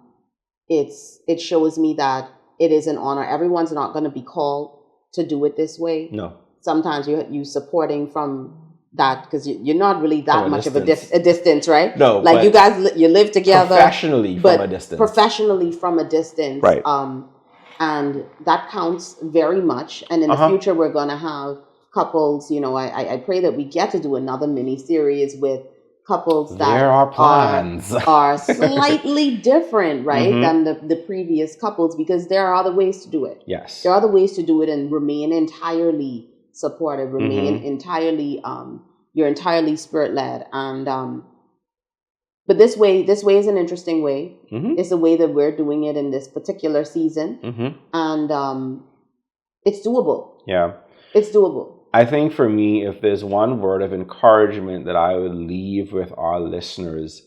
it shows me that it is an honor. Everyone's not going to be called to do it this way. No. Sometimes you supporting from that because you're not really that much of a distance, right? No, like you guys, you live together professionally from a distance. Professionally from a distance, right? And that counts very much. And in the future, we're going to have couples. I pray that we get to do another mini series with couples that there are plans are slightly different, right, than the previous couples, because there are other ways to do it. Yes, there are other ways to do it and remain entirely supportive, remain entirely you're entirely spirit led, and but this way is an interesting way. It's the way that we're doing it in this particular season, and it's doable. Yeah, it's doable. I think for me, if there's one word of encouragement that I would leave with our listeners,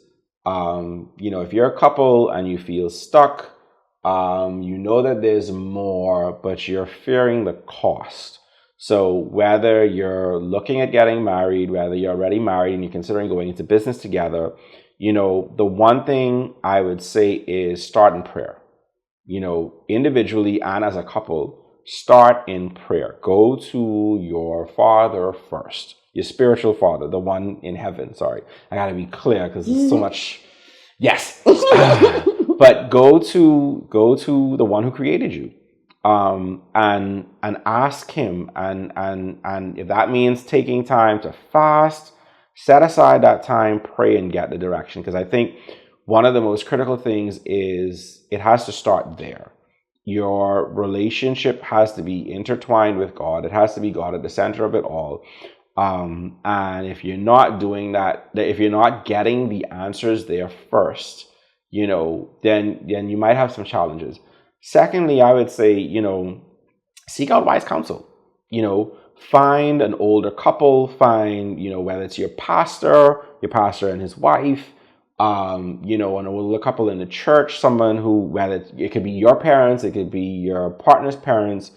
if you're a couple and you feel stuck, that there's more, but you're fearing the cost. So whether you're looking at getting married, whether you're already married and you're considering going into business together, the one thing I would say is start in prayer. Individually and as a couple, start in prayer. Go to your father first, your spiritual father, the one in heaven. Sorry, I gotta be clear because there's so much. Yes, but go to the one who created you, and ask him, and if that means taking time to fast, set aside that time, pray, and get the direction. Because I think one of the most critical things is it has to start there. Your relationship has to be intertwined with God. It has to be God at the center of it all. And if you're not doing that, if you're not getting the answers there first, then you might have some challenges. Secondly, I would say, seek out wise counsel. Find an older couple, find, whether it's your pastor and his wife, an older couple in the church, someone who, whether it could be your parents, it could be your partner's parents.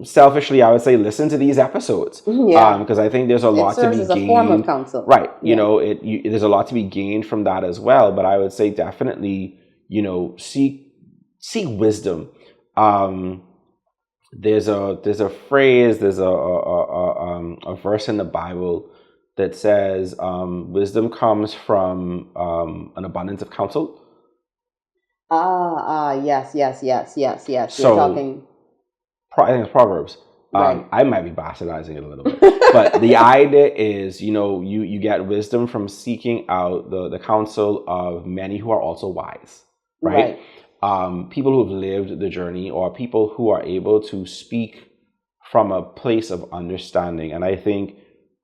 Selfishly, I would say listen to these episodes, because I think there's a lot to be gained. It serves as a form of counsel, right? There's a lot to be gained from that as well. But I would say definitely, seek wisdom. There's a phrase, there's a verse in the Bible that says wisdom comes from an abundance of counsel. Yes. So, you're talking. I think it's Proverbs. Right. I might be bastardizing it a little bit, but the idea is, you get wisdom from seeking out the counsel of many who are also wise, right? people who've lived the journey, or people who are able to speak from a place of understanding. And I think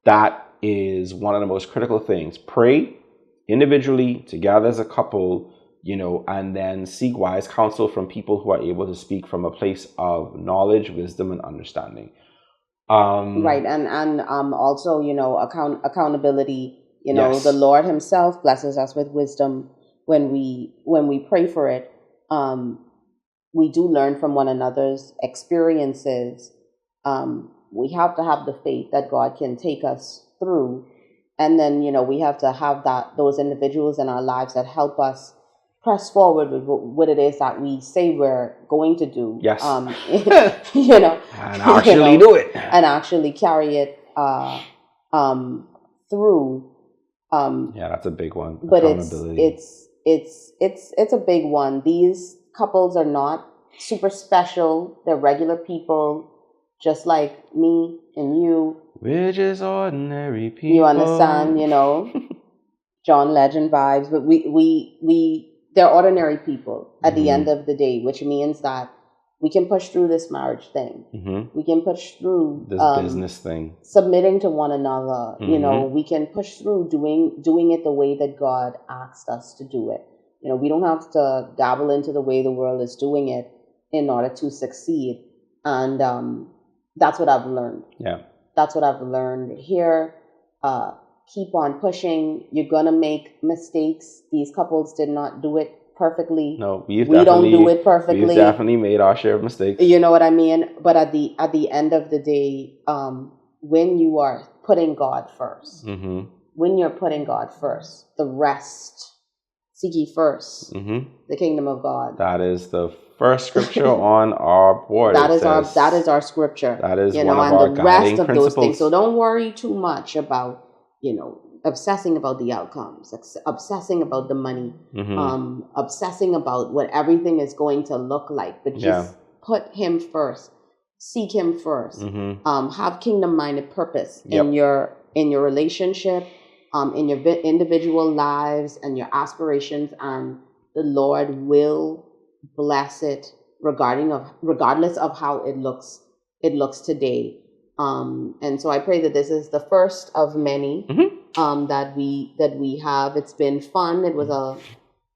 that is one of the most critical things. Pray individually, together as a couple, and then seek wise counsel from people who are able to speak from a place of knowledge, wisdom, and understanding. Right, and also, accountability. Yes. The Lord Himself blesses us with wisdom when we pray for it. We do learn from one another's experiences. We have to have the faith that God can take us through, and then we have to have those individuals in our lives that help us press forward with what it is that we say we're going to do. Yes. And actually do it, and actually carry it through. Yeah, that's a big one. But it's a big one. These couples are not super special. They're regular people, just like me and you. We're just ordinary people. You understand, John Legend vibes. But they're ordinary people at the end of the day, which means that we can push through this marriage thing. Mm-hmm. We can push through this business thing, submitting to one another. Mm-hmm. We can push through doing it the way that God asked us to do it. We don't have to dabble into the way the world is doing it in order to succeed. And that's what I've learned. Yeah. That's what I've learned here. Keep on pushing. You're going to make mistakes. These couples did not do it perfectly. No, we don't do it perfectly. We've definitely made our share of mistakes. You know what I mean? But at the end of the day, when you are putting God first, when you're putting God first, the rest, seek ye first the kingdom of God. That is the first scripture on our board. That is our scripture. That is one of our guiding principles. And the rest of those things. So don't worry too much about, obsessing about the outcomes, obsessing about the money, obsessing about what everything is going to look like. But just put Him first. Seek Him first. Have kingdom-minded purpose in your relationship, in your individual lives and your aspirations, and the Lord will bless it regardless of how it looks today. And so I pray that this is the first of many that we have. It's been fun. It was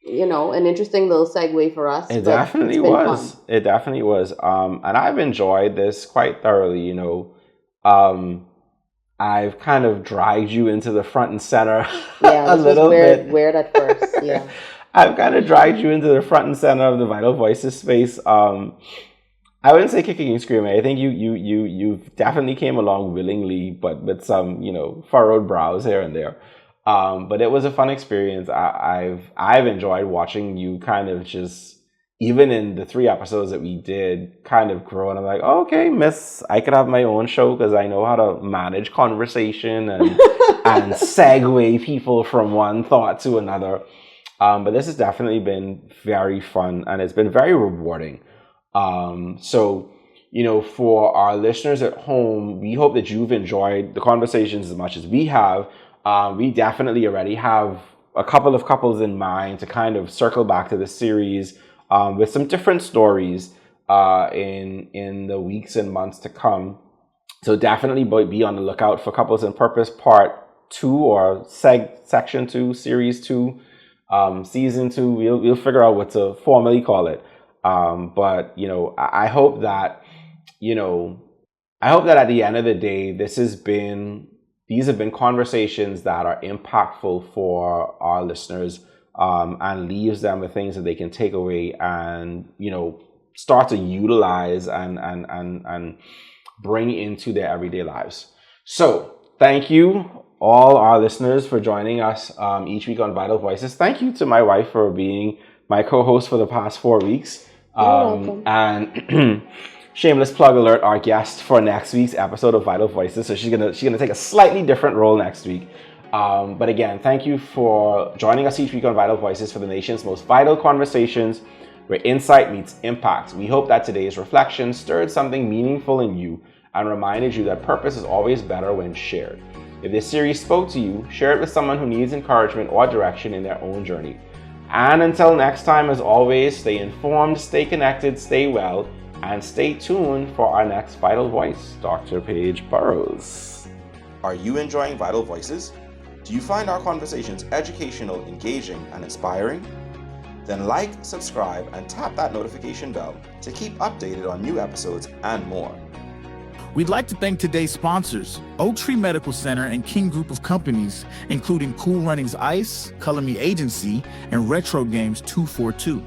an interesting little segue for us. It definitely was. Fun. It definitely was. And I've enjoyed this quite thoroughly. I've kind of dragged you into the front and center a little bit. Weird at first, yeah. I've kind of dragged you into the front and center of the Vital Voices space. I wouldn't say kicking and screaming. I think you definitely came along willingly, but with some furrowed brows here and there. But it was a fun experience. I've enjoyed watching you kind of just, even in the 3 episodes that we did, kind of grow. And I'm like, oh, okay, miss, I could have my own show because I know how to manage conversation and segue people from one thought to another. But this has definitely been very fun and it's been very rewarding. So, for our listeners at home, we hope that you've enjoyed the conversations as much as we have. We definitely already have a couple of couples in mind to kind of circle back to the series with some different stories in the weeks and months to come. So definitely be on the lookout for Couples in Purpose Part 2 or Section 2, Series 2, Season 2. We'll figure out what to formally call it. But I hope that at the end of the day, these have been conversations that are impactful for our listeners, and leaves them with things that they can take away and, start to utilize and bring into their everyday lives. So thank you all our listeners for joining us, each week on Vital Voices. Thank you to my wife for being my co-host for the past 4 weeks. You're welcome. And shameless plug alert, our guest for next week's episode of Vital Voices. So she's gonna take a slightly different role next week. But again, thank you for joining us each week on Vital Voices for the nation's most vital conversations where insight meets impact. We hope that today's reflection stirred something meaningful in you and reminded you that purpose is always better when shared. If this series spoke to you, share it with someone who needs encouragement or direction in their own journey. And until next time, as always, stay informed, stay connected, stay well, and stay tuned for our next Vital Voice, Dr. Paige Burrows. Are you enjoying Vital Voices? Do you find our conversations educational, engaging, and inspiring? Then like, subscribe, and tap that notification bell to keep updated on new episodes and more. We'd like to thank today's sponsors, Oak Tree Medical Center and King Group of Companies, including Cool Runnings Ice, Color Me Agency, and Retro Games 242.